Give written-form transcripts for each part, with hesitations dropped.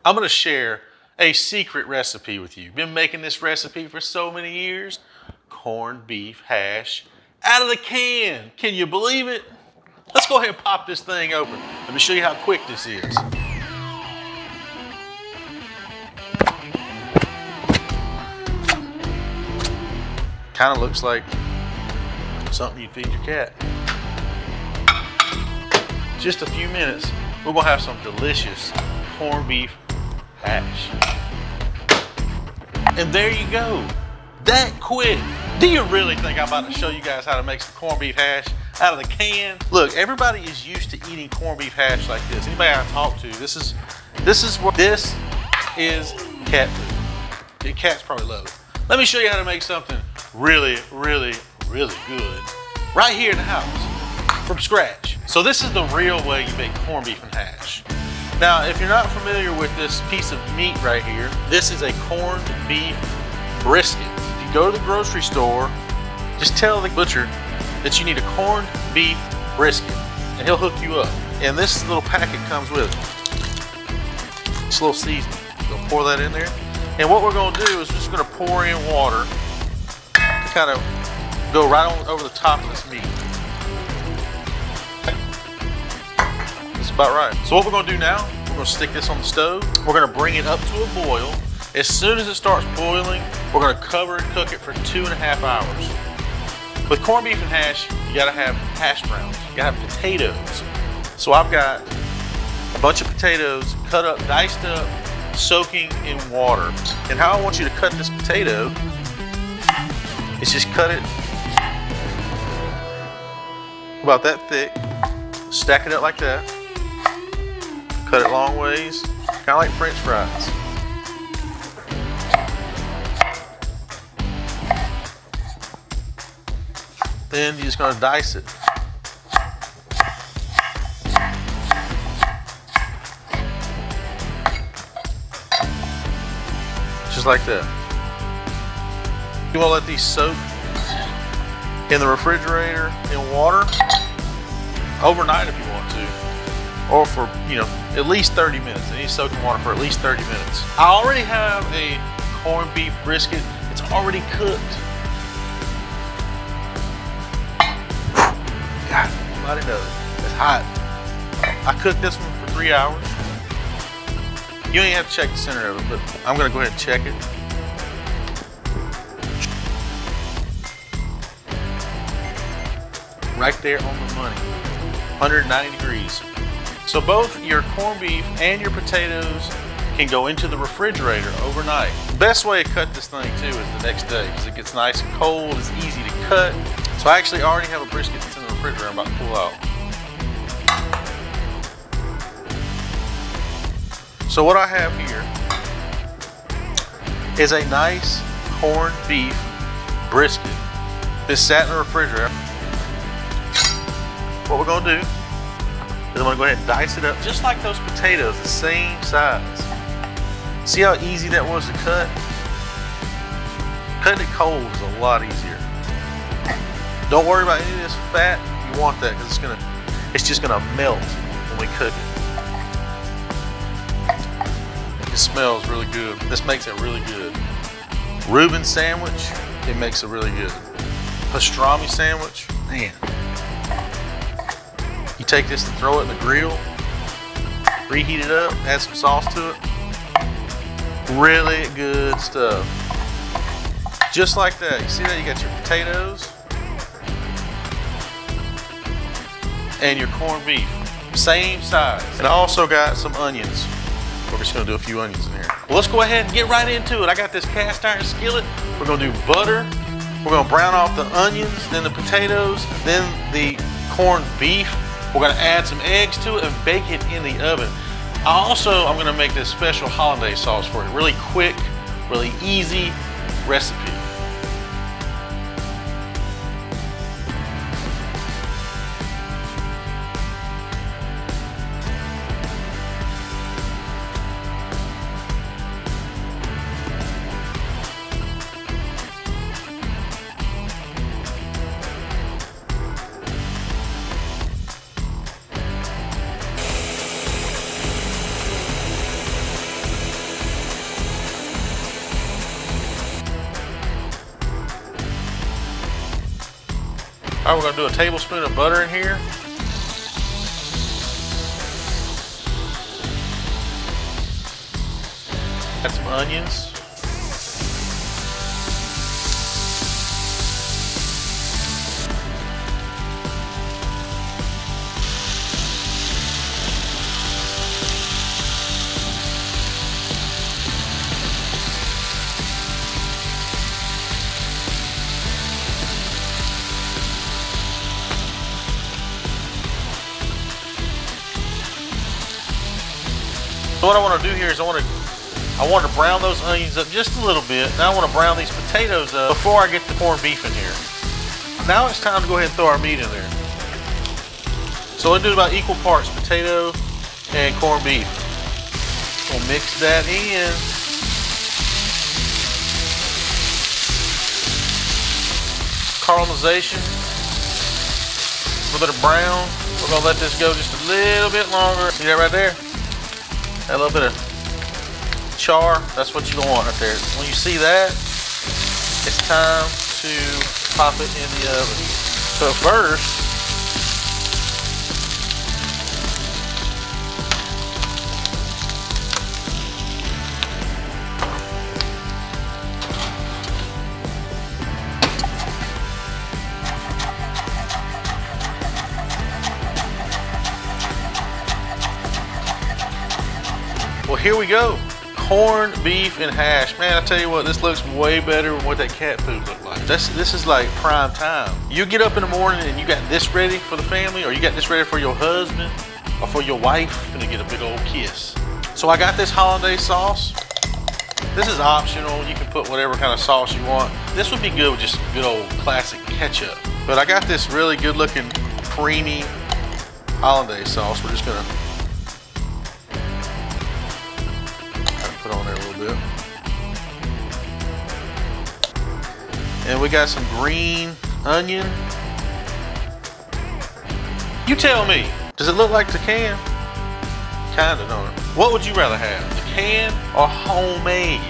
I'm gonna share a secret recipe with you. Been making this recipe for so many years. Corned beef hash out of the can. Can you believe it? Let's go ahead and pop this thing open. Let me show you how quick this is. Kind of looks like something you'd feed your cat. Just a few minutes, we're gonna have some delicious corned beef hash. And there you go, that quick. Do you really think I'm about to show you guys how to make some corned beef hash out of the can? Look, everybody is used to eating corned beef hash like this. Anybody I talk to, this is cat food. The cats probably love it. Let me show you how to make something really, really, really good right here in the house from scratch. So this is the real way you make corned beef and hash. Now, if you're not familiar with this piece of meat right here, this is a corned beef brisket. If you go to the grocery store, just tell the butcher that you need a corned beef brisket and he'll hook you up. And this little packet comes with it. It's a little seasoning. You'll pour that in there. And what we're gonna do is we're just gonna pour in water to kind of go right on over the top of this meat. That's about right. So what we're gonna do now, we're gonna stick this on the stove. We're gonna bring it up to a boil. As soon as it starts boiling, we're gonna cover and cook it for 2.5 hours. With corned beef and hash, you gotta have hash browns. You gotta have potatoes. So I've got a bunch of potatoes cut up, diced up, soaking in water. And how I want you to cut this potato is just cut it about that thick, stack it up like that, cut it long ways, kind of like French fries. Then you're just gonna dice it. Just like that. You want to let these soak in the refrigerator in water overnight if you want to, or for, you know, at least 30 minutes. They need to soak in water for at least 30 minutes. I already have a corned beef brisket. It's already cooked. God, nobody knows. It's hot. I cooked this one for 3 hours. You don't even have to check the center of it, but I'm gonna go ahead and check it. Right there on the money, 190 degrees. So both your corned beef and your potatoes can go into the refrigerator overnight. The best way to cut this thing too is the next day, because it gets nice and cold, it's easy to cut. So I actually already have a brisket that's in the refrigerator I'm about to pull out. So what I have here is a nice corned beef brisket. This sat in the refrigerator. What we're gonna do is I'm gonna go ahead and dice it up just like those potatoes, the same size. See how easy that was to cut? Cutting it cold is a lot easier. Don't worry about any of this fat. You want that because it's just gonna melt when we cook it. It smells really good. This makes it really good. Reuben sandwich, it makes it really good. Pastrami sandwich, man. You take this and throw it in the grill, reheat it up, add some sauce to it. Really good stuff. Just like that. You see that? You got your potatoes and your corned beef, same size. And I also got some onions. We're just gonna do a few onions in here. Well, let's go ahead and get right into it. I got this cast iron skillet. We're gonna do butter. We're gonna brown off the onions, then the potatoes, then the corned beef. We're gonna add some eggs to it and bake it in the oven. I'm gonna make this special hollandaise sauce for it. Really quick, really easy recipe. All right, we're gonna do a tablespoon of butter in here. Add some onions. So what I want to do here is I want to brown those onions up just a little bit. Now I want to brown these potatoes up before I get the corned beef in here. Now it's time to go ahead and throw our meat in there. So we'll do about equal parts potato and corned beef. We'll mix that in. Caramelization. A little bit of brown. We're gonna let this go just a little bit longer. See that right there? A little bit of char, that's what you want right there. When you see that, it's time to pop it in the oven. So first, well, here we go. Corned beef and hash. Man, I tell you what, this looks way better than what that cat food looked like. This is like prime time. You get up in the morning and you got this ready for the family, or you got this ready for your husband or for your wife, and to get a big old kiss. So I got this hollandaise sauce. This is optional. You can put whatever kind of sauce you want. This would be good with just good old classic ketchup. But I got this really good looking creamy hollandaise sauce. We're just gonna put on there a little bit. And we got some green onion. You tell me, does it look like the can? Kinda, don't it? What would you rather have, the can or homemade?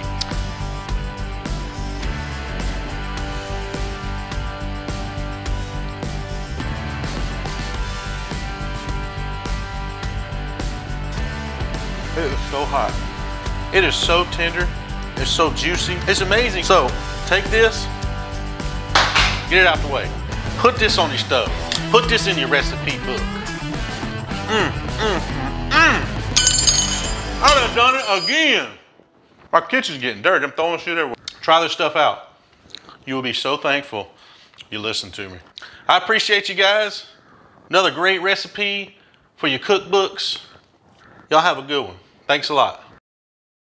It is so hot. It is so tender. It's so juicy. It's amazing. So take this, get it out the way. Put this on your stove. Put this in your recipe book. I done it again. Our kitchen's getting dirty. I'm throwing shit everywhere. Try this stuff out. You will be so thankful you listened to me. I appreciate you guys. Another great recipe for your cookbooks. Y'all have a good one. Thanks a lot.